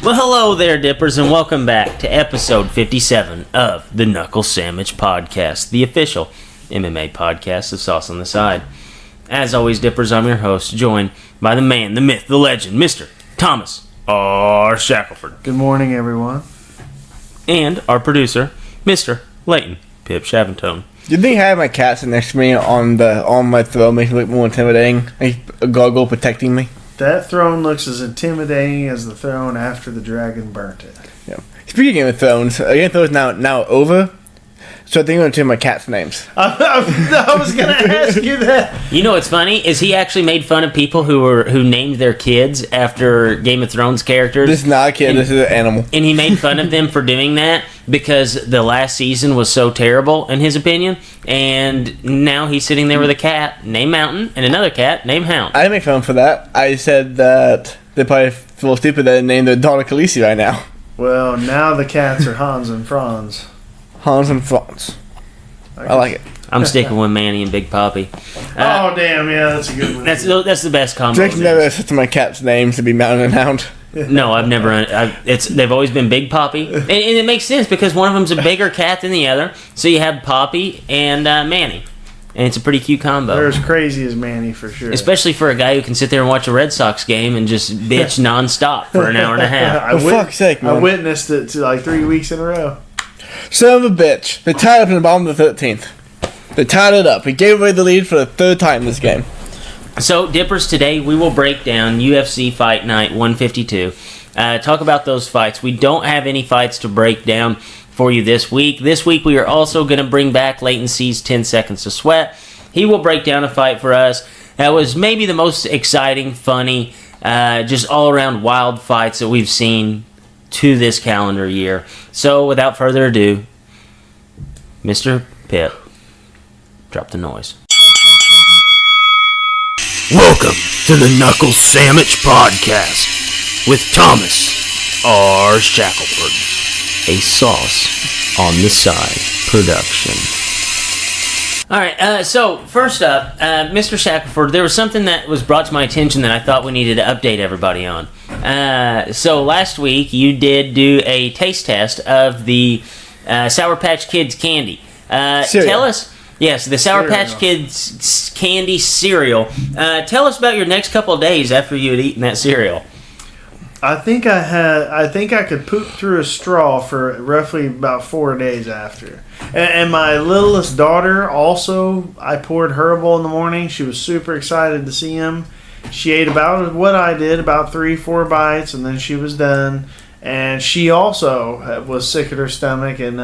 Well, hello there, Dippers, and welcome back to episode 57 of the Knuckle Sammich podcast, the official MMA podcast of Sauce on the Side. As always, Dippers, I'm your host, joined by the man, the myth, the legend, Mr. Thomas R. Shackelford. Good morning, everyone. And our producer, Mr. Leighton Pip Shaventone. Do you think having my cat sit next to me on my throne makes me look more intimidating? Like a gargoyle protecting me? That throne looks as intimidating as the throne after the dragon burnt it. Yeah. Speaking of Thrones, Game of Thrones now over. So I think I'm going to change my cat's names. I was going to ask you that. You know what's funny is he actually made fun of people who named their kids after Game of Thrones characters. This is not a kid, this is an animal. And he made fun of them for doing that because the last season was so terrible, in his opinion. And now he's sitting there with a cat named Mountain and another cat named Hound. I didn't make fun for that. I said that they probably feel stupid that they named their daughter Khaleesi right now. Well, now the cats are Hans and Franz. Hans and Franz. I like it. I'm sticking with Manny and Big Poppy. Oh, damn, yeah, that's a good one. That's the best combo. Drake never said to my cat's names to be Mountain and Hound. No, I've never. They've always been Big Poppy, and it makes sense because one of them's a bigger cat than the other. So you have Poppy and Manny, and it's a pretty cute combo. They're as crazy as Manny for sure. Especially for a guy who can sit there and watch a Red Sox game and just bitch nonstop for an hour and a half. For fuck's sake, man. I witnessed it like 3 weeks in a row. Son of a bitch. They tied up in the bottom of the 13th. They tied it up. We gave away the lead for the third time this game. So, Dippers, today we will break down UFC Fight Night 152. Talk about those fights. We don't have any fights to break down for you this week. This week we are also going to bring back Leighton C's 10 Seconds to Sweat. He will break down a fight for us that was maybe the most exciting, funny, just all-around wild fights that we've seen to this calendar year. So, without further ado, Mr. Pitt, drop the noise. Welcome to the Knuckle Sammich Podcast with Thomas R. Shackelford, a Sauce on the Side production. Alright, so first up, Mr. Shackelford, there was something that was brought to my attention that I thought we needed to update everybody on. So last week you did do a taste test of the Sour Patch Kids candy. Tell us, yes, the Sour Patch Kids candy cereal. Tell us about your next couple of days after you had eaten that cereal. I think I could poop through a straw for roughly about 4 days after. And my littlest daughter also, I poured her a bowl in the morning. She was super excited to see him. She ate about what I did, about 3-4 bites, and then she was done. And she also was sick at her stomach and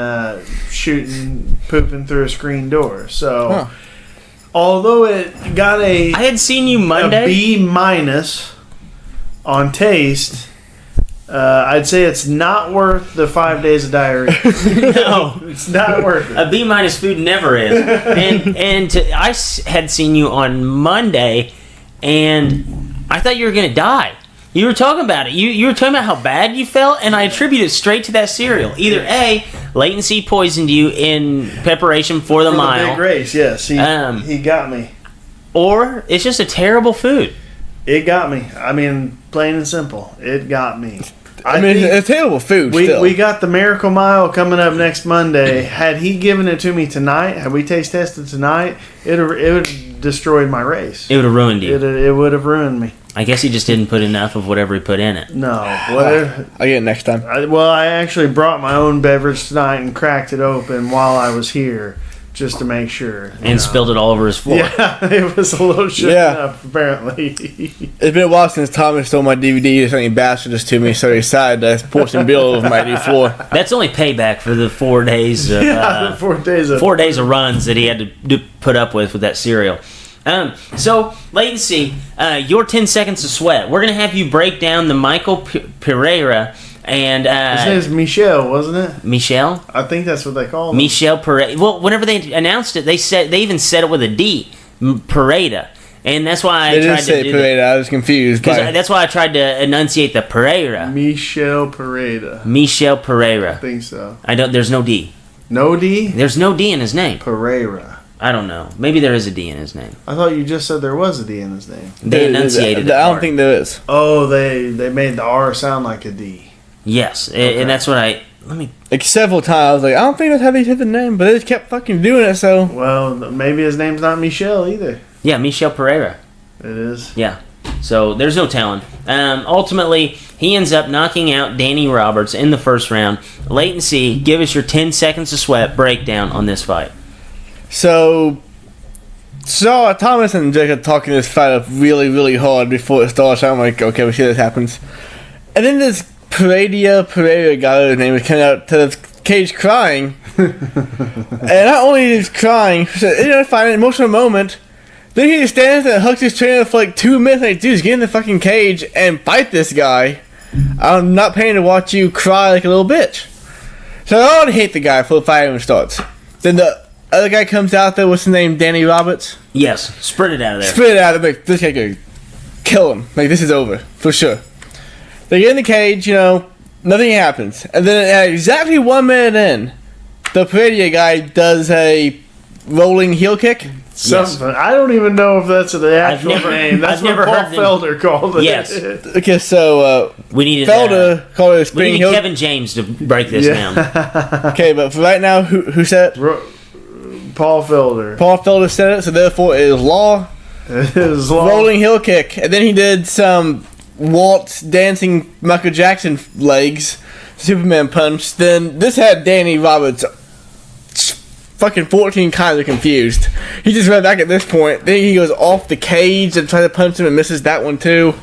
pooping through a screen door. So, although it got I had seen you Monday. A B- on taste, I'd say it's not worth the 5 days of diarrhea. No, it's not worth it. A B- food never is. I had seen you on Monday, and I thought you were gonna die. You were talking about it. You were talking about how bad you felt, and I attribute it straight to that cereal. Either A, Leighton C poisoned you in preparation for the mile. The big race, yes. He got me. Or it's just a terrible food. It got me. I mean, plain and simple. It got me. I mean, it's terrible food still. We got the Miracle Mile coming up next Monday. Had he given it to me tonight, had we taste tested tonight, it would have destroyed my race. It would have ruined you. It would have ruined me. I guess he just didn't put enough of whatever he put in it. No. I'll get it next time. I actually brought my own beverage tonight and cracked it open while I was here. Just to make sure. And spilled it all over his floor. Yeah, it was a little shook up, apparently. It's been a while since Thomas stole my DVD or something bastardous to me, so he decided to portion bill over my new floor. That's only payback for the 4 days of, 4 days of 4 days of runs that he had to put up with that cereal. So, Leighton C, your 10 Seconds to Sweat. We're going to have you break down the Michael Pereira and his name's Michel, wasn't it? Michel? I think that's what they call him. Michel Pereira. Well, whenever they announced it, they even said it with a D, Pereira, and that's why I tried to do Pereira. I was confused. That's why I tried to enunciate the Pereira. Michel Pereira. Michel Pereira. I think so. There's no D. No D? There's no D in his name. Pereira. I don't know. Maybe there is a D in his name. I thought you just said there was a D in his name. They enunciated it. I don't think there is. Oh, they made the R sound like a D. Yes, Okay. and that's what let me. Like several times, I was like, I don't think that's how they hit the name, but they just kept fucking doing it. So Well, maybe his name's not Michel either. Yeah, Michel Pereira. It is. Yeah. So there's no telling. Ultimately, he ends up knocking out Danny Roberts in the first round. Latency, give us your 10 seconds of sweat breakdown on this fight. So Thomas and Jake are talking this fight up really, really hard before it starts. I'm like, okay, we'll see this happens. And then this Pereira guy, his name, is coming out to the cage crying. And not only is he crying, find an emotional moment. Then he just stands there and hugs his trainer for like 2 minutes. Like, dude, get in the fucking cage and fight this guy. I'm not paying to watch you cry like a little bitch. So I already hate the guy before the fight even starts. Then the other guy comes out there. What's his name? Danny Roberts. Yes, sprint it out of there. Sprint it out of like, this guy could kill him. Like, this is over for sure. They get in the cage. Nothing happens. And then at exactly 1 minute in, the Pereira guy does a rolling heel kick. Something. I don't even know if that's the actual name. That's I've what never Paul heard them. Felder called it. Yes. Okay, so We needed Felder called it a we spring needed heel. Kevin James to break this down. Okay, but for right now, who said it? Paul Felder. Paul Felder said it, so therefore it is law. It is long. Rolling heel kick. And then he did some waltz dancing Michael Jackson legs, Superman punch. Then this had Danny Roberts fucking 14 kinds of confused. He just ran back at this point. Then he goes off the cage and tries to punch him and misses that one too.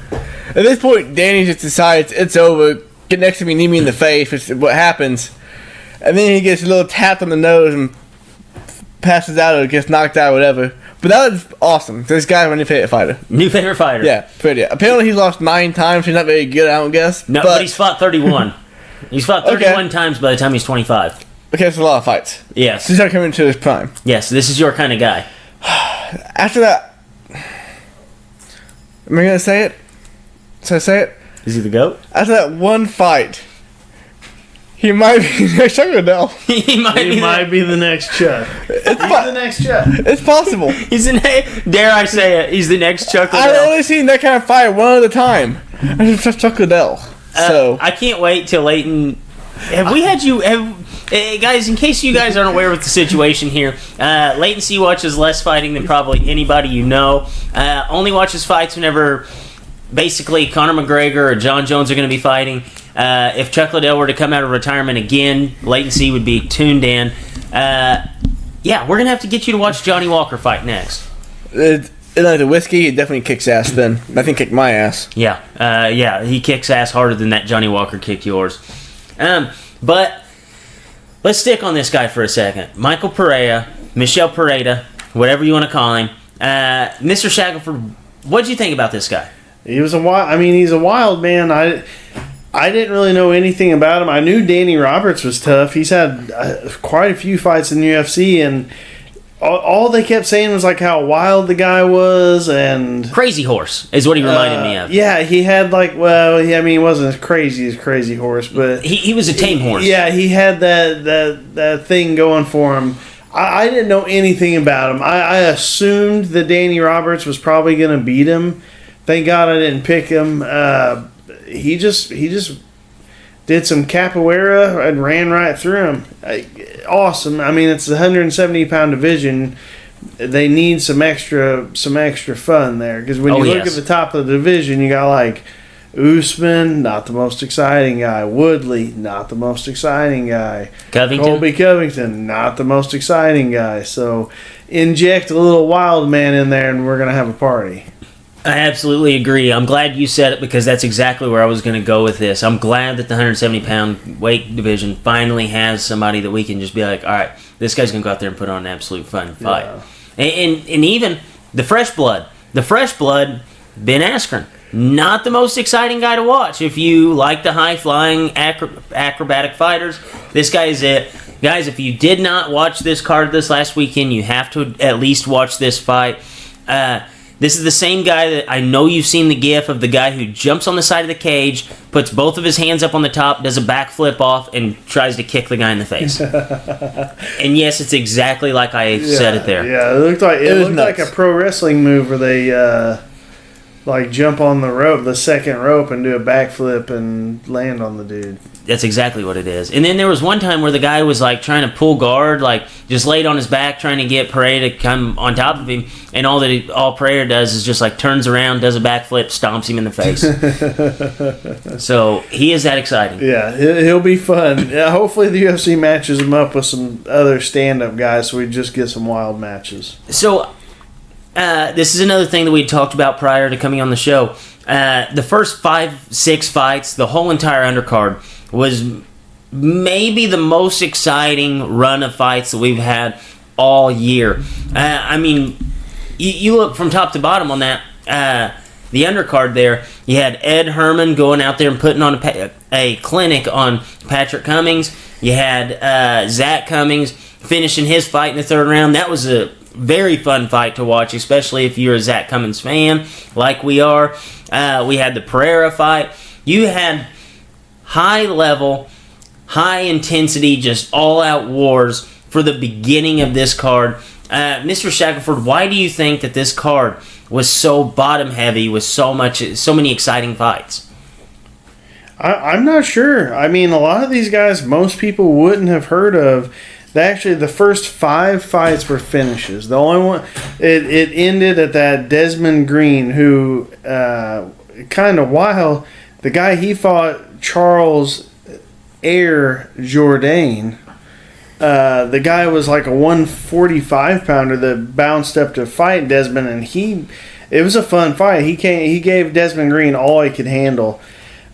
At this point, Danny just decides it's over. Get next to me, knee me in the face, which is what happens. And then he gets a little tap on the nose and passes out or gets knocked out or whatever. But that was awesome. This guy's my new favorite fighter. New favorite fighter. Yeah, pretty. Apparently he's lost 9 times. He's not very good, I don't guess. No, but he's fought 31. He's fought 31 Okay. times by the time he's 25. Okay, that's a lot of fights. Yes. He's not coming into his prime. Yes, this is your kind of guy. After that, am I gonna say it? Should I say it? Is he the GOAT? After that one fight, he might be next Liddell. He might be the next Chuck. He's the next Chuck. It's possible. He's dare I say it, he's the next Chuck I've Liddell. only seen that kind of fight one at a time. I just Chuck Liddell. So I can't wait till Leighton. Have we had you? Guys, in case you guys aren't aware with the situation here, Leighton C watches less fighting than probably anybody you know. Only watches fights whenever basically Conor McGregor or John Jones are going to be fighting. If Chuck Liddell were to come out of retirement again, Leighton C would be tuned in. Yeah, we're going to have to get you to watch Johnny Walker fight next. like the whiskey, it definitely kicks ass. Then I think kicked my ass. Yeah, he kicks ass harder than that Johnny Walker kicked yours. But let's stick on this guy for a second. Michael Pereira, Michel Pereira, whatever you want to call him. Mr. Shackelford, what did you think about this guy? He was a wild. I mean, he's a wild man. I didn't really know anything about him. I knew Danny Roberts was tough. He's had quite a few fights in the UFC, and all they kept saying was like how wild the guy was, and Crazy Horse is what he reminded me of. Yeah, he had he wasn't as crazy as Crazy Horse, but He was a tame horse. Yeah, he had that thing going for him. I didn't know anything about him. I assumed that Danny Roberts was probably going to beat him. Thank God I didn't pick him. He just did some capoeira and ran right through him. Awesome. I mean, it's the 170-pound division. They need some extra fun there, because when you look at the top of the division, you got like Usman, not the most exciting guy. Woodley, not the most exciting guy. Covington. Colby Covington, not the most exciting guy. So inject a little wild man in there, and we're gonna have a party. I absolutely agree. I'm glad you said it, because that's exactly where I was going to go with this. I'm glad that the 170-pound weight division finally has somebody that we can just be like, all right, this guy's going to go out there and put on an absolute fun fight. Yeah. And even the fresh blood, Ben Askren, not the most exciting guy to watch. If you like the high-flying acrobatic fighters, this guy is it. Guys, if you did not watch this card this last weekend, you have to at least watch this fight. This is the same guy that I know you've seen the gif of, the guy who jumps on the side of the cage, puts both of his hands up on the top, does a backflip off, and tries to kick the guy in the face. And yes, it's exactly like I said it there. Yeah, it looked like a pro wrestling move where they like jump on the rope, the second rope, and do a backflip and land on the dude. That's exactly what it is. And then there was one time where the guy was like trying to pull guard, like just laid on his back trying to get Pereira to come on top of him, and all Pereira does is just like turns around, does a backflip, stomps him in the face. So he is that exciting. Yeah, he'll be fun. Yeah, hopefully the UFC matches him up with some other stand-up guys so we just get some wild matches. So this is another thing that we talked about prior to coming on the show. The first 5-6 fights, the whole entire undercard, was maybe the most exciting run of fights that we've had all year. I mean, you look from top to bottom on that, the undercard there, you had Ed Herman going out there and putting on a clinic on Patrick Cummings. You had Zach Cummings finishing his fight in the third round. That was a very fun fight to watch, especially if you're a Zach Cummings fan, like we are. We had the Pereira fight. You had high-level, high-intensity, just all-out wars for the beginning of this card. Mr. Shackelford, why do you think that this card was so bottom-heavy with so many exciting fights? I'm not sure. I mean, a lot of these guys, most people wouldn't have heard of. Actually, the first 5 fights were finishes. The only one, it ended at that Desmond Green, who, kind of wild. The guy he fought, Charles Air Jourdain. The guy was like a 145-pounder that bounced up to fight Desmond, and it was a fun fight. He gave Desmond Green all he could handle.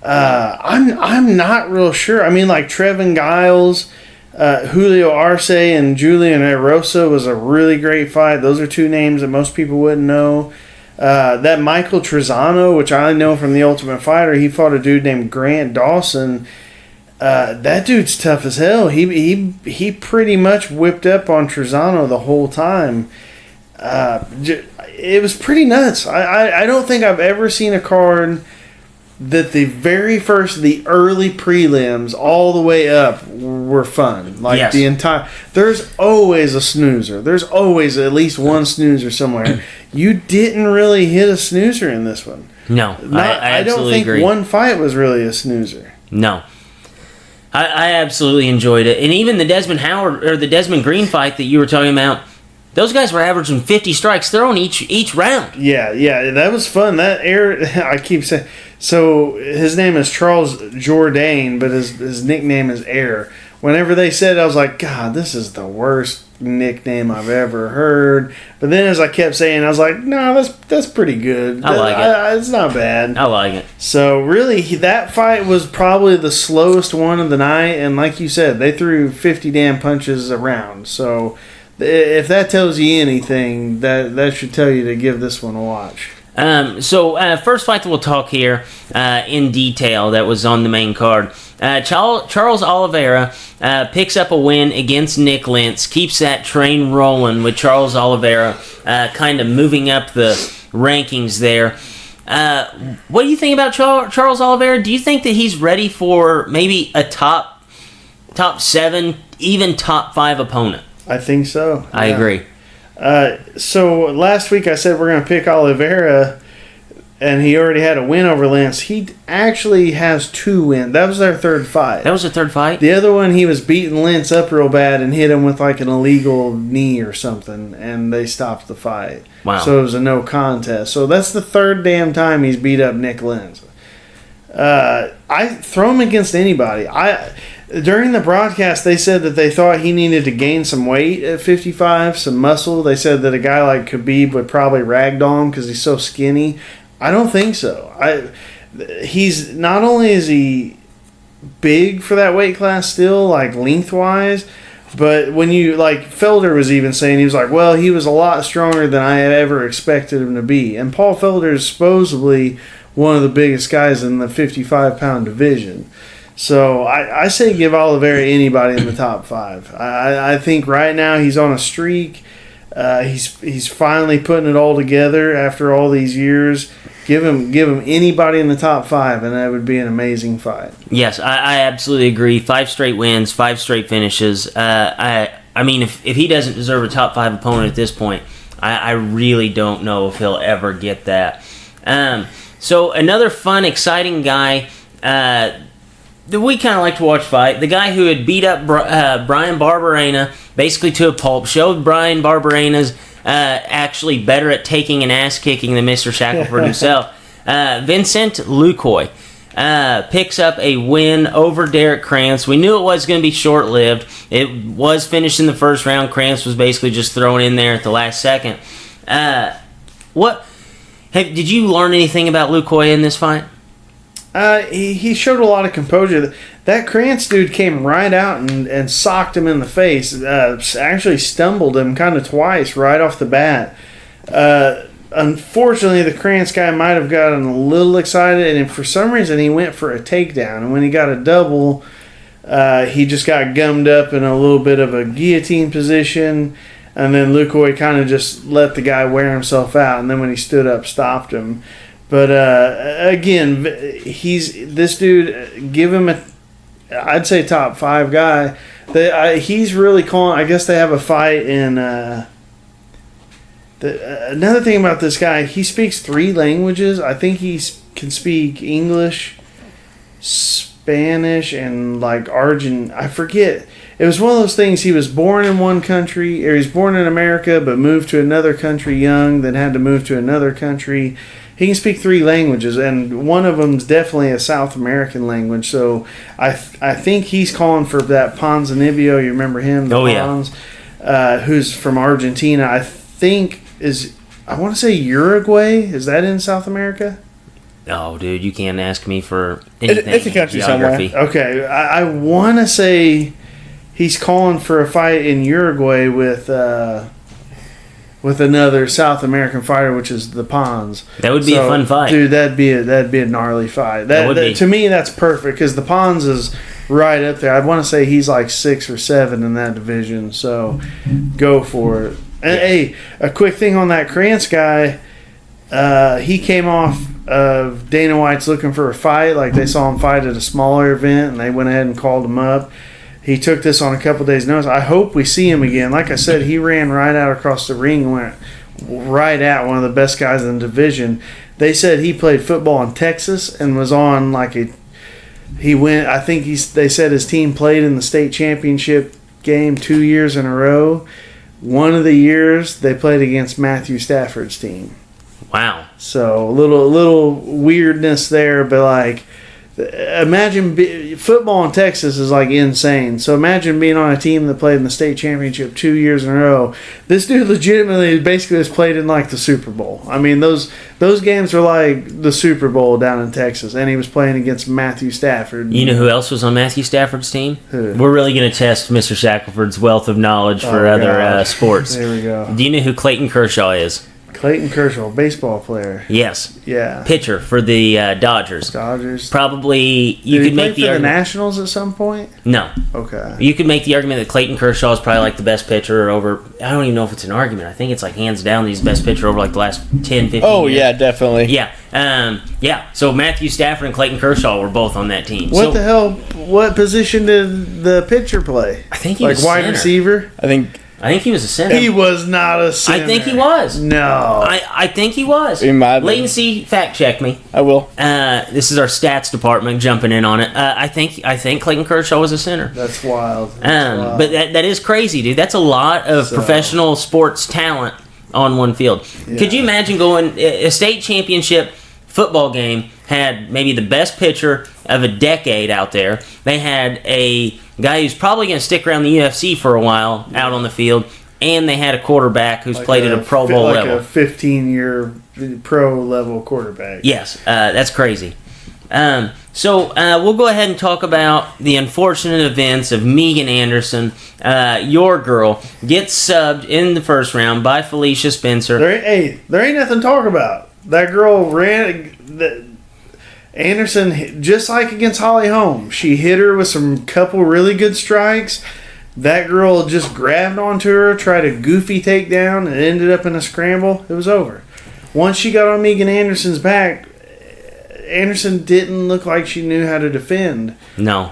I'm not real sure. I mean, like Trevin Giles, Julio Arce, and Julian Erosa was a really great fight. Those are 2 names that most people wouldn't know. That Michael Trezano, which I know from The Ultimate Fighter, he fought a dude named Grant Dawson. That dude's tough as hell. He pretty much whipped up on Trezano the whole time. It was pretty nuts. I don't think I've ever seen a card that the early prelims all the way up were fun. Like yes. There's always a snoozer. There's always at least one snoozer somewhere. You didn't really hit a snoozer in this one. No, I don't think agree. One fight was really a snoozer. No. I absolutely enjoyed it. And even the Desmond Green fight that you were talking about, those guys were averaging 50 strikes thrown each round. Yeah, that was fun. I keep saying. So his name is Charles Jourdain, but his nickname is Air. Whenever they said it, I was like, God, this is the worst nickname I've ever heard. But then as I kept saying, I was like, no, that's pretty good. I like it. It's not bad. I like it. So really, that fight was probably the slowest one of the night. And like you said, they threw 50 damn punches around. So if that tells you anything, that should tell you to give this one a watch. First fight that we'll talk here in detail that was on the main card. Charles Oliveira picks up a win against Nick Lentz, keeps that train rolling with Charles Oliveira kind of moving up the rankings there. What do you think about Charles Oliveira? Do you think that he's ready for maybe a top 7, even top 5 opponent? I think so. I agree. So last week I said we're going to pick Oliveira, and he already had a win over Lentz. He actually has 2 wins. That was their third fight. That was the third fight? The other one, he was beating Lentz up real bad and hit him with like an illegal knee or something, and they stopped the fight. Wow. So it was a no contest. So that's the third damn time he's beat up Nick Lentz. I throw him against anybody. During the broadcast, they said that they thought he needed to gain some weight at 55, some muscle. They said that a guy like Khabib would probably ragdoll him because he's so skinny. I don't think so. He's not only is he big for that weight class still, like lengthwise, but when you like Felder was even saying, he was like, well, he was a lot stronger than I ever expected him to be. And Paul Felder is supposedly one of the biggest guys in the 55-pound division. So I say give Oliveira anybody in the top 5. I think right now he's on a streak. He's finally putting it all together after all these years. Give him anybody in the top 5, and that would be an amazing fight. Yes, I absolutely agree. 5 straight wins, 5 straight finishes. I mean, if he doesn't deserve a top 5 opponent at this point, I really don't know if he'll ever get that. So another fun, exciting guy that we kind of like to watch fight. The guy who had beat up Brian Barberena basically to a pulp, showed Brian Barberena's actually better at taking an ass kicking than Mr. Shackelford himself. Vincent Lukoy picks up a win over Derek Krantz. We knew it was going to be short-lived. It was finished in the first round. Krantz was basically just thrown in there at the last second. Did you learn anything about Lukoy in this fight? He showed a lot of composure. That Krantz dude came right out and socked him in the face. Actually stumbled him kind of twice right off the bat. Unfortunately, the Krantz guy might have gotten a little excited, and for some reason he went for a takedown. And when he got a double, he just got gummed up in a little bit of a guillotine position. And then Lukoy kind of just let the guy wear himself out. And then when he stood up, stopped him. But again, this dude. Give him I'd say top 5 guy. He's really calling. I guess they have a fight in. Another thing about this guy, he speaks 3 languages. I think he can speak English, Spanish, and like Argentine. I forget. It was one of those things. He was born in one country, or he was born in America, but moved to another country young, then had to move to another country. He can speak 3 languages, and one of them's definitely a South American language. So I think he's calling for that Ponzinibbio. You remember him? Pons, who's from Argentina. I think I want to say Uruguay. Is that in South America? Oh, dude, you can't ask me for anything. It's a country geography. somewhere. Okay, I want to say he's calling for a fight in Uruguay with another South American fighter, which is the Pons. That would be a fun fight, dude. That'd be a gnarly fight. That would be. To me, that's perfect because the Pons is right up there. I want to say he's like 6 or 7 in that division. So go for it. And hey, a quick thing on that Krantz guy. He came off of Dana White's looking for a fight. Like they saw him fight at a smaller event, and they went ahead and called him up. He took this on a couple days' notice. I hope we see him again. Like I said, he ran right out across the ring and went right at one of the best guys in the division. They said he played football in Texas and was on like a. He went. I think they said his team played in the state championship game 2 years in a row. One of the years they played against Matthew Stafford's team. Wow. So a little weirdness there, but like. Imagine football in Texas is like insane. So imagine being on a team that played in the state championship 2 years in a row. This dude legitimately basically has played in like the Super Bowl. I mean, those games are like the Super Bowl down in Texas, and he was playing against Matthew Stafford. You know who else was on Matthew Stafford's team? Who? We're really going to test Mr. Shackelford's wealth of knowledge for other sports. There we go. Do you know who Clayton Kershaw is? Clayton Kershaw, baseball player. Yes. Yeah. Pitcher for the Dodgers. Probably you Did could make the argument. argument. The Nationals at some point? No. Okay. You could make the argument that Clayton Kershaw is probably like the best pitcher over. I don't even know if it's an argument. I think it's like hands down he's the best pitcher over like the last 10, 15 Oh, years. yeah, definitely. Yeah. So Matthew Stafford and Clayton Kershaw were both on that team. What the hell? What position did the pitcher play? I think he like was wide center. receiver. I think he was a center. He was not a center. I think he was. No. I think he was. He might have been. Latency, fact check me. I will. This is our stats department jumping in on it. I think Clayton Kershaw was a center. That's wild. But that is crazy, dude. That's a lot of professional sports talent on one field. Yeah. Could you imagine going a state championship football game had maybe the best pitcher of a decade out there. They had a guy who's probably going to stick around the UFC for a while out on the field, and they had a quarterback who's played at a Pro Bowl level. Like a 15-year pro level quarterback. Yes, that's crazy. So we'll go ahead and talk about the unfortunate events of Megan Anderson. Your girl gets subbed in the first round by Felicia Spencer. There ain't nothing to talk about. That girl ran. Anderson, just like against Holly Holm, she hit her with some couple really good strikes. That girl just grabbed onto her, tried a goofy takedown, and ended up in a scramble. It was over. Once she got on Megan Anderson's back, Anderson didn't look like she knew how to defend. No.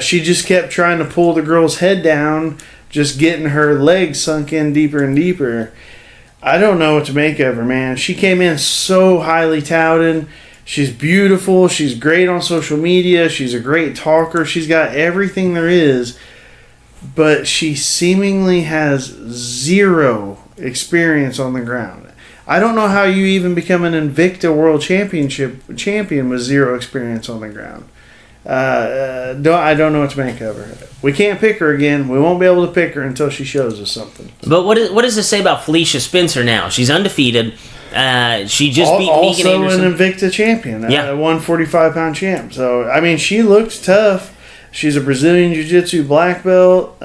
She just kept trying to pull the girl's head down, just getting her legs sunk in deeper and deeper. I don't know what to make of her, man. She came in so highly touted. She's beautiful. She's great on social media. She's a great talker. She's got everything there is. But she seemingly has zero experience on the ground. I don't know how you even become an Invicta World Championship champion with zero experience on the ground. I don't know what to make of her. We can't pick her again. We won't be able to pick her until she shows us something. But what does this say about Felicia Spencer now? She's undefeated. She just beat Megan Anderson. Also an Invicta champion. Yeah. A 145-pound champ. So, I mean, she looked tough. She's a Brazilian Jiu-Jitsu black belt.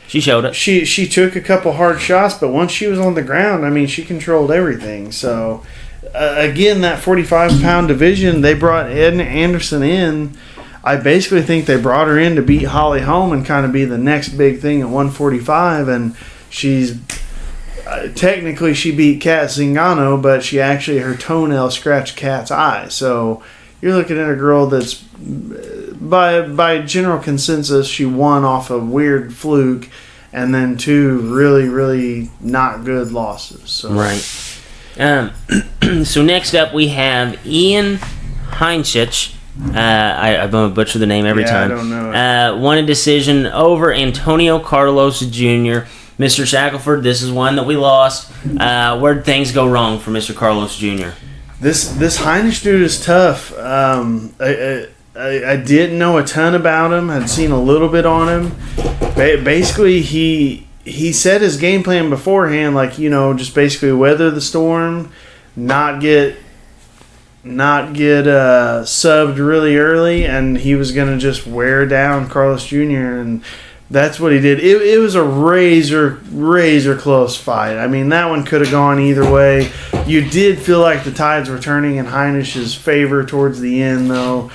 She showed it. She took a couple hard shots, but once she was on the ground, I mean, she controlled everything. So, again, that 45-pound division, they brought Edna Anderson in. I basically think they brought her in to beat Holly Holm and kind of be the next big thing at 145. And she's technically she beat Kat Zingano, but she actually her toenail scratched Kat's eye. So you're looking at a girl that's by general consensus she won off a weird fluke, and then two really really not good losses. So. Right. So next up we have Ian Heinchich. I'm going to butcher the name every time. I don't know. Won a decision over Antonio Carlos Jr. Mr. Shackelford, this is one that we lost. Where'd things go wrong for Mr. Carlos Jr.? This Heinrich dude is tough. I didn't know a ton about him. I'd seen a little bit on him. Basically, he set his game plan beforehand, like, you know, just basically weather the storm, not get subbed really early, and he was going to just wear down Carlos Jr., and that's what he did. It was a razor close fight. I mean, that one could have gone either way. You did feel like the tides were turning in Heinisch's favor towards the end, though.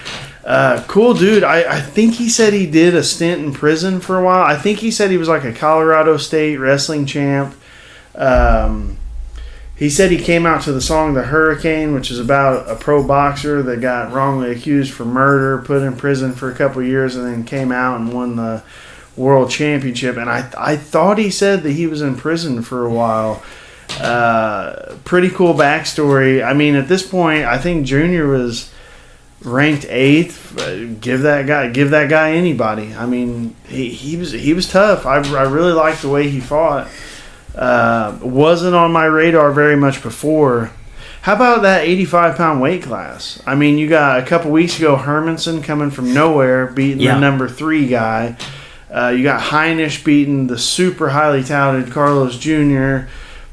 Cool dude. I think he said he did a stint in prison for a while. I think he said he was like a Colorado State wrestling champ. He said he came out to the song The Hurricane, which is about a pro boxer that got wrongly accused for murder, put in prison for a couple of years, and then came out and won the world championship. And I thought he said that he was in prison for a while. Pretty cool backstory. I mean, at this point, I think Junior was ranked 8th. Give that guy anybody. I mean, he was tough. I really liked the way he fought. Wasn't on my radar very much before. How about that 85-pound weight class? I mean, you got a couple weeks ago Hermanson coming from nowhere, beating the number 3 guy. You got Heinisch beating the super highly touted Carlos Jr.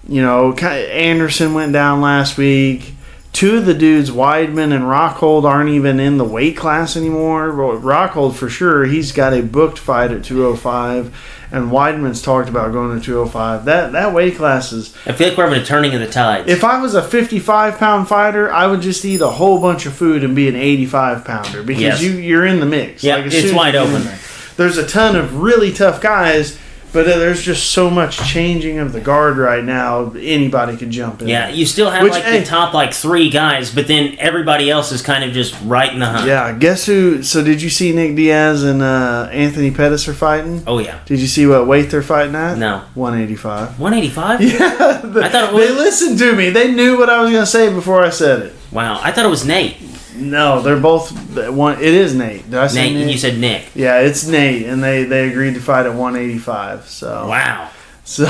You know, Anderson went down last week. 2 of the dudes, Weidman and Rockhold, aren't even in the weight class anymore. Rockhold, for sure, he's got a booked fight at 205, and Weidman's talked about going to 205. That weight class is... I feel like we're having a turning of the tides. If I was a 55-pound fighter, I would just eat a whole bunch of food and be an 85-pounder, because you're in the mix. Yeah, it's wide open. There's a ton of really tough guys, but there's just so much changing of the guard right now. Anybody could jump in. Yeah, you still have the top 3 guys, but then everybody else is kind of just right in the hunt. Yeah, guess who? So did you see Nick Diaz and Anthony Pettis are fighting? Oh yeah. Did you see what weight they're fighting at? No. 185. 185? Yeah. I thought it was... They listened to me. They knew what I was going to say before I said it. Wow, I thought it was Nate. No, they're both one. It is Nate. Did I say Nate? You said Nick. Yeah, it's Nate, and they agreed to fight at 185. So wow. So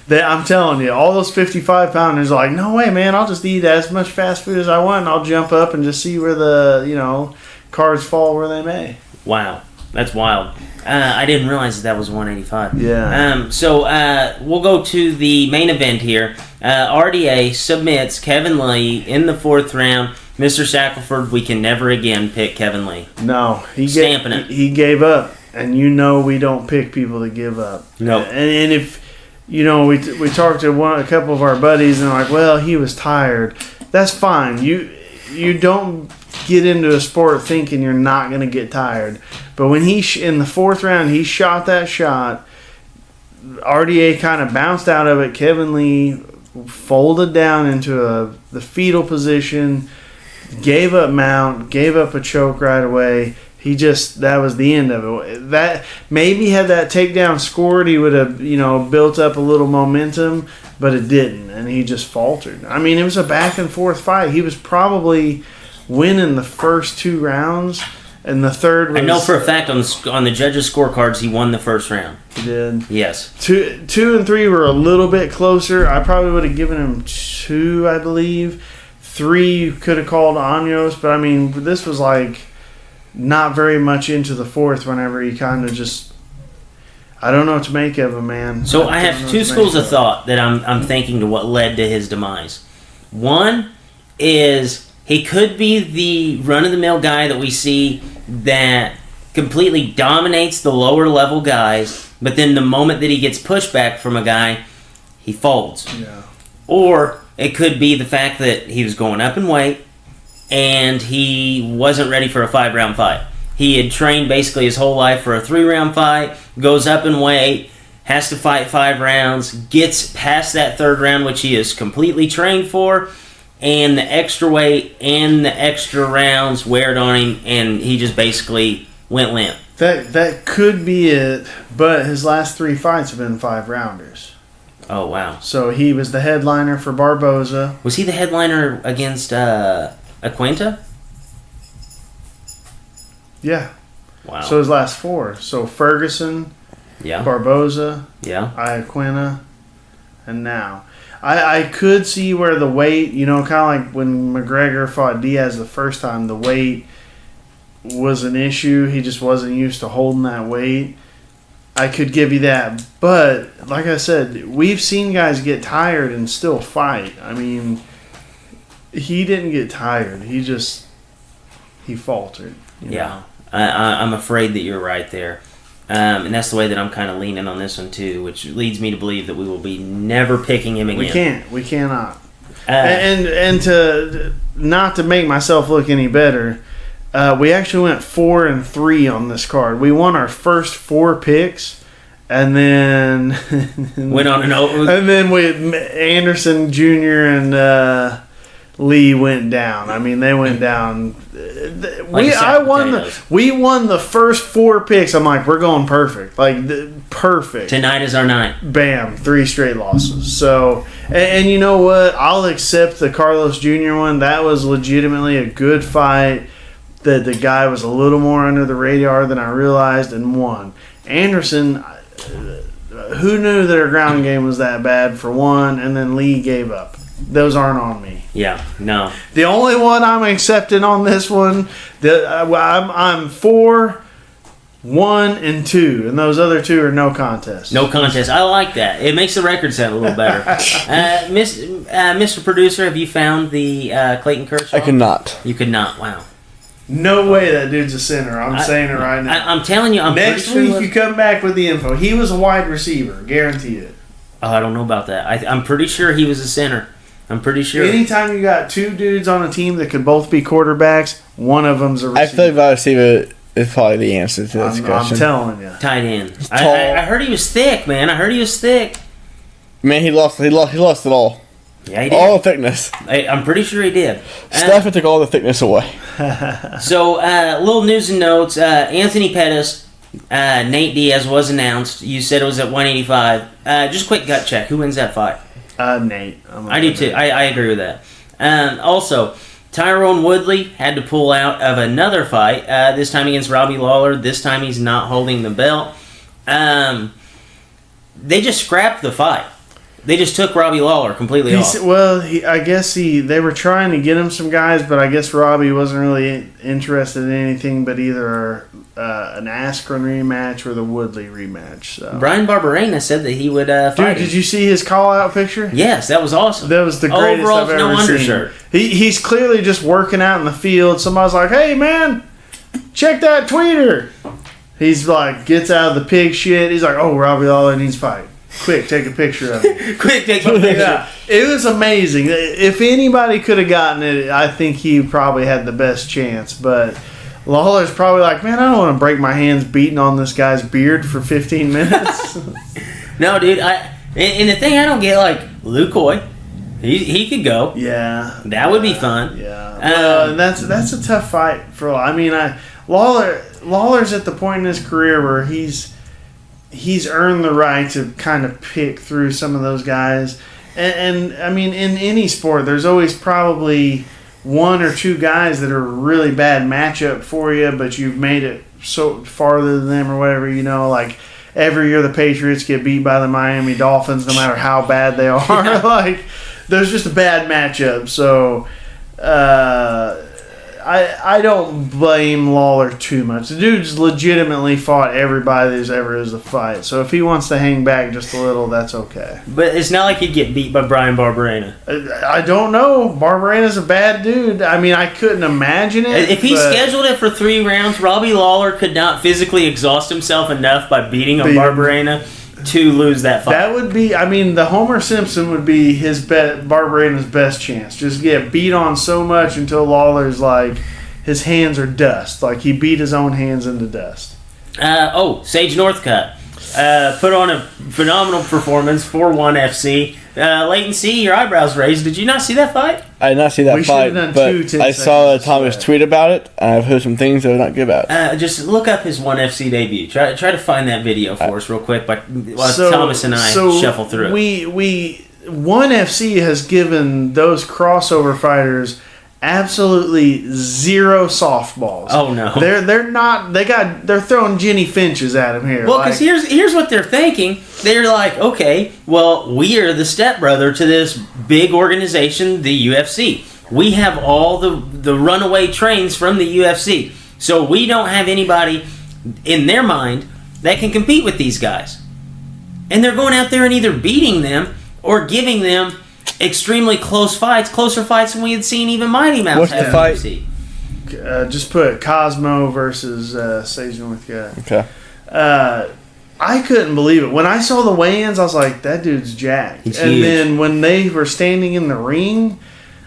I'm telling you, all those 55-pounders are like, no way, man. I'll just eat as much fast food as I want, and I'll jump up and just see where the cards fall where they may. Wow, that's wild. I didn't realize that was 185. Yeah. So we'll go to the main event here. RDA submits Kevin Lee in the 4th round. Mr. Shackelford, we can never again pick Kevin Lee. No, he gave up, and we don't pick people that give up. No. And if we talked to a couple of our buddies, and they're like, well, he was tired. That's fine. You don't get into a sport thinking you're not going to get tired. But when in the 4th round, he shot that shot. RDA kind of bounced out of it. Kevin Lee folded down into the fetal position. Gave up mount, gave up a choke right away. that was the end of it. That maybe had that takedown scored, he would have, built up a little momentum, but it didn't, and he just faltered. I mean, it was a back and forth fight. He was probably winning the first 2 rounds, and the third was... I know for a fact on the judges' scorecards he won the first round. He did. Yes. 2 and 3 were a little bit closer. I probably would have given him 2, I believe. 3 could have called Anyos, but I mean, this was like not very much into the fourth whenever he kind of just... I don't know what to make of him, man. So I have 2 schools of thought that I'm thinking to what led to his demise. One is he could be the run-of-the-mill guy that we see that completely dominates the lower-level guys, but then the moment that he gets pushback from a guy, he folds. Yeah. Or it could be the fact that he was going up in weight and he wasn't ready for a 5-round fight. He had trained basically his whole life for a 3-round fight, goes up in weight, has to fight 5 rounds, gets past that 3rd round, which he is completely trained for, and the extra weight and the extra rounds weared on him, and he just basically went limp. That could be it, but his last 3 fights have been 5-rounders. Oh, wow. So he was the headliner for Barboza. Was he the headliner against Aquenta? Yeah. Wow. So his last 4. So Ferguson, Yeah. Barboza, Yeah. Iaquinta, and now. I could see where the weight, kind of like when McGregor fought Diaz the first time, the weight was an issue. He just wasn't used to holding that weight. I could give you that. But, like I said, we've seen guys get tired and still fight. I mean, he didn't get tired. He faltered. Yeah. I'm afraid that you're right there. And that's the way that I'm kind of leaning on this one, too, which leads me to believe that we will be never picking him again. We cannot. And to not to make myself look any better, we actually went 4-3 on this card. We won our first 4 picks, and then went on and then Anderson Jr. and Lee went down. I mean, they went down. We won the first 4 picks. I'm like, we're going perfect. Perfect. Tonight is our night. Bam, 3 straight losses. So, and you know what? I'll accept the Carlos Jr. one. That was legitimately a good fight. The guy was a little more under the radar than I realized and won. Anderson, who knew that our ground game was that bad for one, and then Lee gave up. Those aren't on me. Yeah, no. The only one I'm accepting on this one, I'm 4, 1, and 2, and those other 2 are no contest. No contest. I like that. It makes the record sound a little better. Mr. Producer, have you found the Clayton Kershaw? I could not. You could not. Wow. No way that dude's a center. I'm saying it right now. I'm telling you. Next week you come back with the info. He was a wide receiver. Guaranteed it. Oh, I don't know about that. I'm pretty sure he was a center. I'm pretty sure. Anytime you got 2 dudes on a team that could both be quarterbacks, one of them's a receiver. I feel like wide receiver is probably the answer to this question. I'm telling you. Tight end. I heard he was thick, man. I heard he was thick. Man, he lost it all. Yeah, he did. All the thickness. I'm pretty sure he did. Stafford took all the thickness away. So, little news and notes. Anthony Pettis, Nate Diaz was announced. You said it was at 185. Just quick gut check. Who wins that fight? Nate. I do too. I agree with that. Also, Tyrone Woodley had to pull out of another fight, this time against Robbie Lawler. This time he's not holding the belt. They just scrapped the fight. They just took Robbie Lawler completely off. Well, I guess they were trying to get him some guys, but I guess Robbie wasn't really interested in anything but either an Askren rematch or the Woodley rematch. So. Brian Barberena said that he would fight. Dude, did you see his call-out picture? Yes, that was awesome. That was the greatest Overalls, I've ever no seen. undershirt. He's clearly just working out in the field. Somebody's like, "Hey, man, check that tweeter." He's like, gets out of the pig shit. He's like, "Oh, Robbie Lawler needs to fight. Quick, take a picture of it." Quick, take a picture. Yeah, it was amazing. If anybody could have gotten it, I think he probably had the best chance. But Lawler's probably like, "Man, I don't want to break my hands beating on this guy's beard for 15 minutes." No, dude. And the thing I don't get, like, Lukoy, he could go. Yeah, That would be fun. Yeah, that's a tough fight for. I mean, Lawler Lawler's at the point in his career where he's earned the right to kind of pick through some of those guys. And I mean, in any sport, there's always probably one or two guys that are a really bad matchup for you, but you've made it so farther than them or whatever, like every year the Patriots get beat by the Miami Dolphins no matter how bad they are. Like, there's just a bad matchup. So I don't blame Lawler too much. The dude's legitimately fought everybody there's ever is a fight. So if he wants to hang back just a little, that's okay. But it's not like he'd get beat by Brian Barberena. I don't know. Barberena's a bad dude. I mean, I couldn't imagine it. If he scheduled it for 3 rounds, Robbie Lawler could not physically exhaust himself enough by beating a Barberena to lose that fight. That would be, the Homer Simpson would be Barberena's best chance. Just get beat on so much until Lawler's like, his hands are dust. Like, he beat his own hands into dust. Sage Northcutt put on a phenomenal performance, 4-1 FC. Leighton C., your eyebrows raised. Did you not see that fight? I did not see that fight, but I saw Thomas tweet about it, and I've heard some things that are not good about it. Just look up his 1 FC debut. Try to find that video for us real quick while Thomas and I shuffle through it. 1 FC has given those crossover fighters absolutely zero softballs. Oh no, they're not. They're throwing Jenny Finches at him here. Well, because here's what they're thinking. They're like, okay, well, we are the stepbrother to this big organization, the UFC. We have all the runaway trains from the UFC, so we don't have anybody in their mind that can compete with these guys. And they're going out there and either beating them or giving them extremely closer fights than we had seen even Mighty Mouse. What's the fight? Just put Cosmo versus Sage Northcutt. Okay. I couldn't believe it. When I saw the weigh-ins, I was like, that dude's jacked. He's and huge. Then when they were standing in the ring,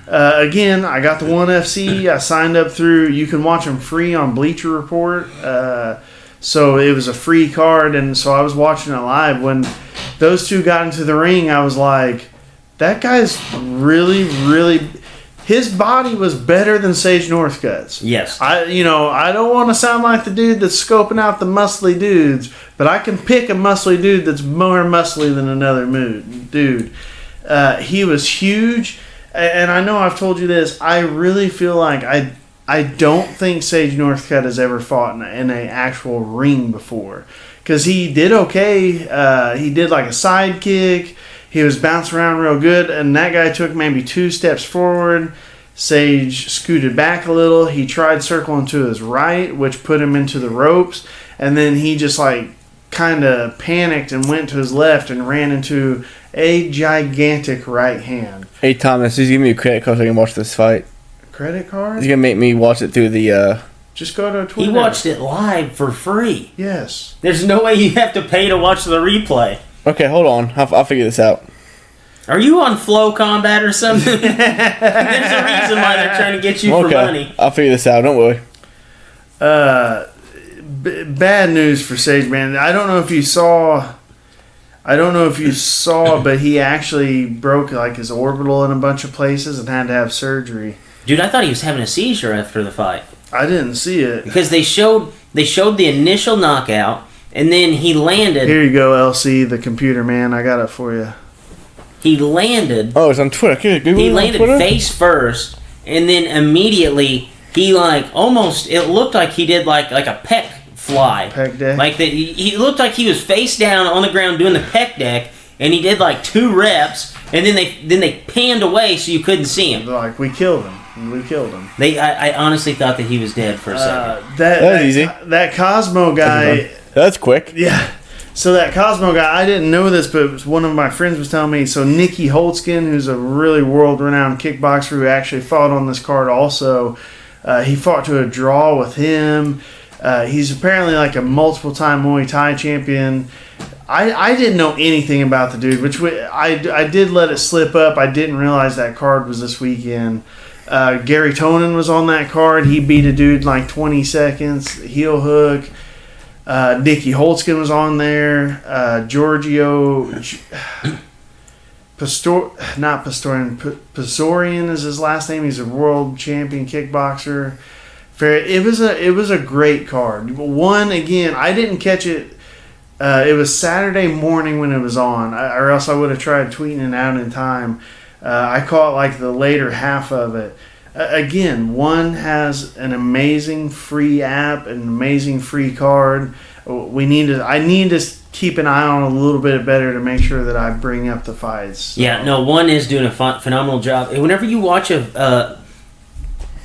again, I got the 1 FC. I signed up through, you can watch them free on Bleacher Report. So it was a free card, and so I was watching it live. When those two got into the ring, I was like, that guy's really, really... His body was better than Sage Northcutt's. Yes. I don't want to sound like the dude that's scoping out the muscly dudes, but I can pick a muscly dude that's more muscly than another dude. He was huge, and I know I've told you this. I really feel like I don't think Sage Northcutt has ever fought in an actual ring before, because he did okay. He did like a sidekick. He was bouncing around real good, and that guy took maybe 2 steps forward. Sage scooted back a little. He tried circling to his right, which put him into the ropes, and then he just like kind of panicked and went to his left and ran into a gigantic right hand. Hey Thomas, just give me a credit card so I can watch this fight. Credit card? He's gonna make me watch it through the. Just go to Twitter. He watched it live for free. Yes. There's no way you have to pay to watch the replay. Okay, hold on. I'll figure this out. Are you on Flow Combat or something? There's a reason why they're trying to get you for money. I'll figure this out. Don't worry. Bad news for Sage, man. I don't know if you saw, but he actually broke like his orbital in a bunch of places and had to have surgery. Dude, I thought he was having a seizure after the fight. I didn't see it. Because they showed the initial knockout, and then he landed. Here you go, LC, the computer man. I got it for you. He landed. Oh, it's on Twitter. Can you Google He it landed on Twitter? face first, and then immediately he it looked like he did like a pec fly. Pec deck? Like that. He looked like he was face down on the ground doing the pec deck, and he did like 2 reps, and then they panned away so you couldn't see him. Like, we killed him. I honestly thought that he was dead for a second. That was easy. That Cosmo guy. That's quick. Yeah. So that Cosmo guy, I didn't know this, but one of my friends was telling me. So Nicky Holtzkin, who's a really world-renowned kickboxer who actually fought on this card also, he fought to a draw with him. He's apparently like a multiple-time Muay Thai champion. I didn't know anything about the dude, which I did let it slip up. I didn't realize that card was this weekend. Gary Tonin was on that card. He beat a dude in like 20 seconds, heel hook. Nicky Holtzkin was on there. Giorgio Pastorian is his last name. He's a world champion kickboxer. It was a great card. One, again, I didn't catch it. It was Saturday morning when it was on, or else I would have tried tweeting it out in time. I caught like the later half of it. Again, one has an amazing free app, an amazing free card. I need to keep an eye on it a little bit better to make sure that I bring up the fights. So. Yeah, no, one is doing a phenomenal job. Whenever you watch a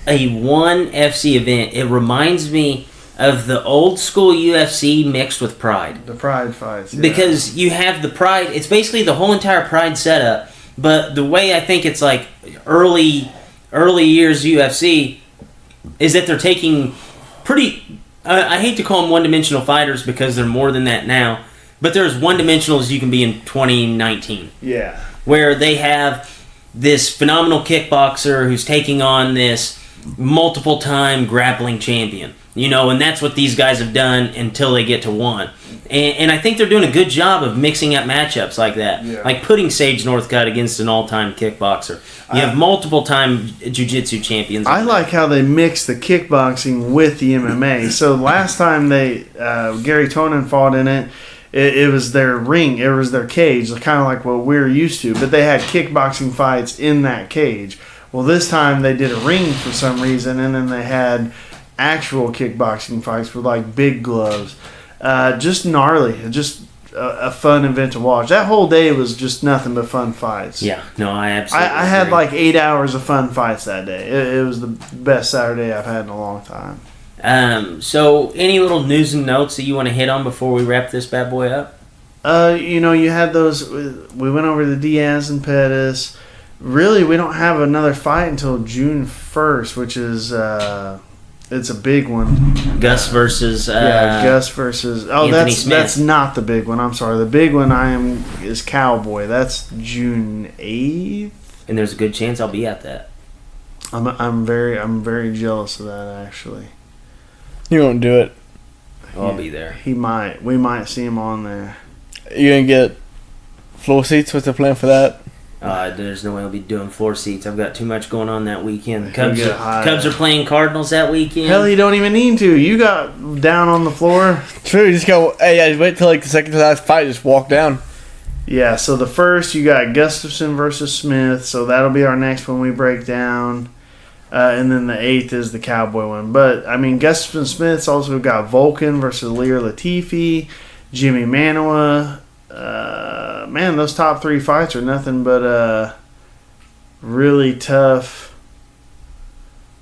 one FC event, it reminds me of the old school UFC mixed with Pride. The Pride fights. Yeah. Because you have the Pride, it's basically the whole entire Pride setup, but the way I think it's like early years UFC is that they're taking pretty... I hate to call them one-dimensional fighters because they're more than that now, but they're as one-dimensional as you can be in 2019. Yeah. Where they have this phenomenal kickboxer who's taking on this multiple-time grappling champion. And that's what these guys have done until they get to one. And I think they're doing a good job of mixing up matchups like that. Yeah. Like putting Sage Northcutt against an all-time kickboxer. You have multiple-time jiu-jitsu champions. I like how they mix the kickboxing with the MMA. So last time Gary Tonin fought in it, it was their ring. It was their cage, kind of like what we're used to. But they had kickboxing fights in that cage. Well, this time they did a ring for some reason, and then they had actual kickboxing fights with like big gloves. Just gnarly. Just a fun event to watch. That whole day was just nothing but fun fights. Yeah, no, I absolutely I had like 8 hours of fun fights that day. It was the best Saturday I've had in a long time. So any little news and notes that you want to hit on before we wrap this bad boy up? You had those. We went over the Diaz and Pettis. Really, we don't have another fight until June 1st, which is it's a big one. Gus versus Gus versus Anthony Smith. That's not the big one. I'm sorry. The big one is Cowboy. That's June 8th. And there's a good chance I'll be at that. I'm very jealous of that actually. You won't do it. I'll be there. We might see him on there. You gonna get floor seats? What's the plan for that? There's no way I'll be doing floor seats. I've got too much going on that weekend. Cubs are playing Cardinals that weekend. Hell, you don't even need to. You got down on the floor. True, you just go, hey, wait till like the second to last fight, just walk down. Yeah, so the first you got Gustafson versus Smith, so that'll be our next one we break down. And then the 8th is the Cowboy one. But, I mean, Gustafson Smith's also got Vulcan versus Lear Latifi, Jimmy Manuwa. Man, those top 3 fights are nothing but really tough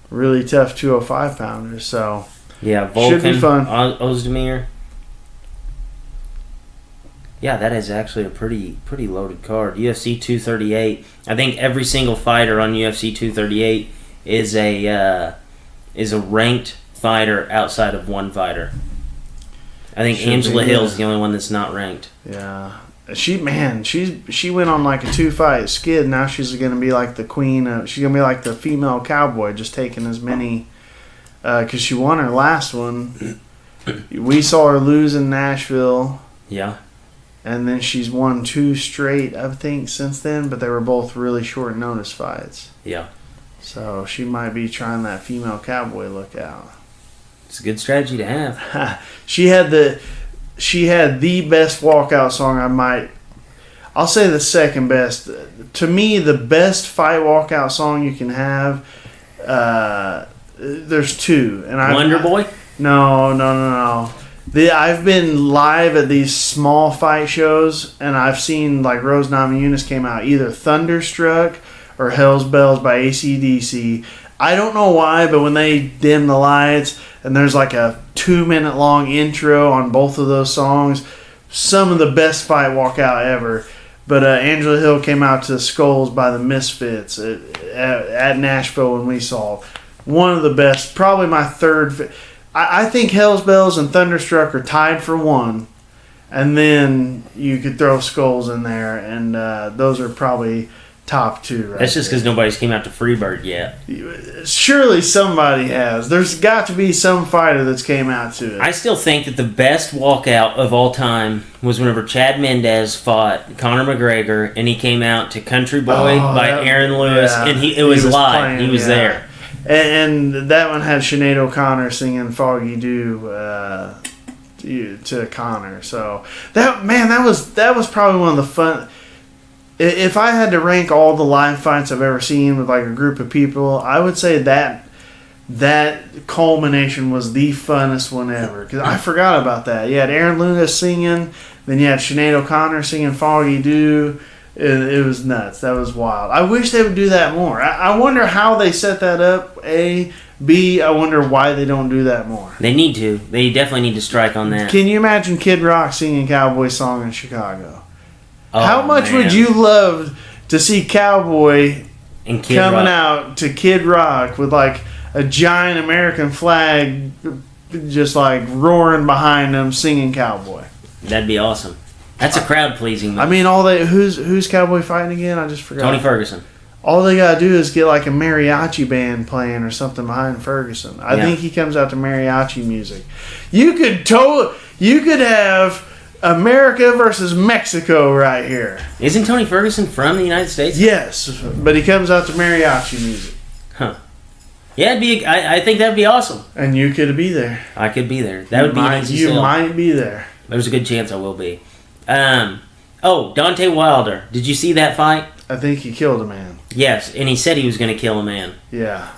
205 pounders. So yeah, Vulcan, should be fun. Ozdemir. Yeah, that is actually a pretty loaded card. UFC 238. I think every single fighter on UFC 238 is a ranked fighter outside of one fighter. I think Angela Hill's the only one that's not ranked. Yeah. She went on like a 2-fight skid. Now she's going to be like the queen. She's going to be like the female cowboy, just taking as many. Because she won her last one. We saw her lose in Nashville. Yeah. And then she's won 2 straight, I think, since then. But they were both really short notice fights. Yeah. So she might be trying that female cowboy look out. It's a good strategy to have. She had the best walkout song. I'll say the second best. To me, the best fight walkout song you can have. There's 2, and Wonder Boy. No. I've been live at these small fight shows, and I've seen like Rose Namajunas came out either Thunderstruck or Hell's Bells by AC/DC. I don't know why, but when they dim the lights and there's like a 2-minute long intro on both of those songs, some of the best fight walkout ever. But Angela Hill came out to Skulls by the Misfits at Nashville when we saw. One of the best, probably my third. I think Hell's Bells and Thunderstruck are tied for 1. And then you could throw Skulls in there, and those are probably top 2. Right. That's just because nobody's came out to Freebird yet. Surely somebody has. There's got to be some fighter that's came out to it. I still think that the best walkout of all time was whenever Chad Mendez fought Conor McGregor, and he came out to Country Boy by Aaron Lewis, and it was live. He was there. And that one had Sinead O'Connor singing "Foggy Dew" to Connor. So that was probably one of the fun. If I had to rank all the live fights I've ever seen with like a group of people, I would say that culmination was the funnest one ever. Because I forgot about that. You had Aaron Lewis singing, then you had Sinead O'Connor singing "Foggy Dew." It was nuts. That was wild. I wish they would do that more. I wonder how they set that up. A, B, I wonder why they don't do that more. They need to. They definitely need to strike on that. Can you imagine Kid Rock singing Cowboy song in Chicago? Oh, How much man. would you love to see Cowboy and Kid coming Rock. out to Kid Rock with like a giant American flag just like roaring behind them singing Cowboy? That'd be awesome. That's a crowd pleasing. I mean, who's Cowboy fighting again? I just forgot. Tony Ferguson. All they gotta do is get like a mariachi band playing or something behind Ferguson. I think he comes out to mariachi music. You could have America versus Mexico right here. Isn't Tony Ferguson from the United States? Yes, but he comes out to mariachi music. Huh. Yeah, I think that'd be awesome. And you could be there. I could be there. That would be an easy You sell. might be there. There's a good chance I will be. Deontay Wilder. Did you see that fight? I think he killed a man. Yes, and he said he was going to kill a man. Yeah.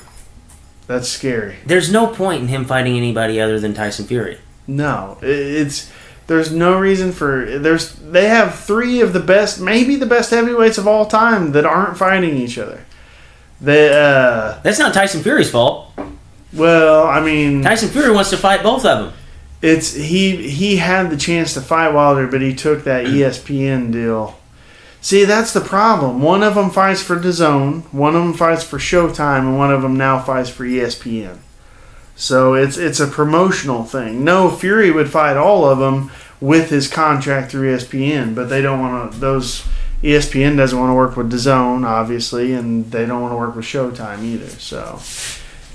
That's scary. There's no point in him fighting anybody other than Tyson Fury. No. There's no reason for... They have three of the best, maybe the best heavyweights of all time that aren't fighting each other. That's not Tyson Fury's fault. Well, I mean... Tyson Fury wants to fight both of them. He had the chance to fight Wilder, but he took that ESPN deal. See, that's the problem. One of them fights for DAZN, one of them fights for Showtime, and one of them now fights for ESPN. So it's a promotional thing. No, Fury would fight all of them with his contract through ESPN, but they don't want to. ESPN doesn't want to work with DAZN, obviously, and they don't want to work with Showtime either. So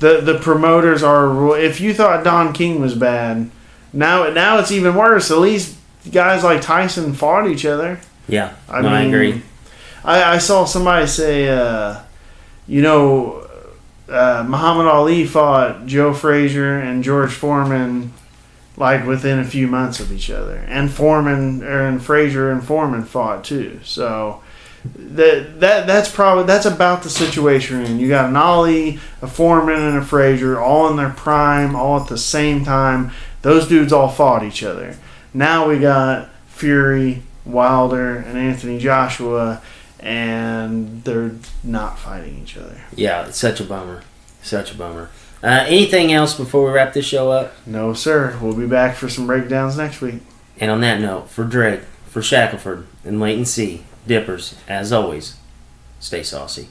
the promoters are. If you thought Don King was bad, now it's even worse. At least guys like Tyson fought each other. Yeah, I agree. I saw somebody say, Muhammad Ali fought Joe Frazier and George Foreman like within a few months of each other, and Frazier and Foreman fought too. So that's about the situation we're in. You got an Ali, a Foreman, and a Frazier all in their prime, all at the same time. Those dudes all fought each other. Now we got Fury, Wilder, and Anthony Joshua, and they're not fighting each other. Yeah, it's such a bummer. Such a bummer. Anything else before we wrap this show up? No, sir. We'll be back for some breakdowns next week. And on that note, for Drake, for Shackelford, and Leighton C., Dippers, as always, stay saucy.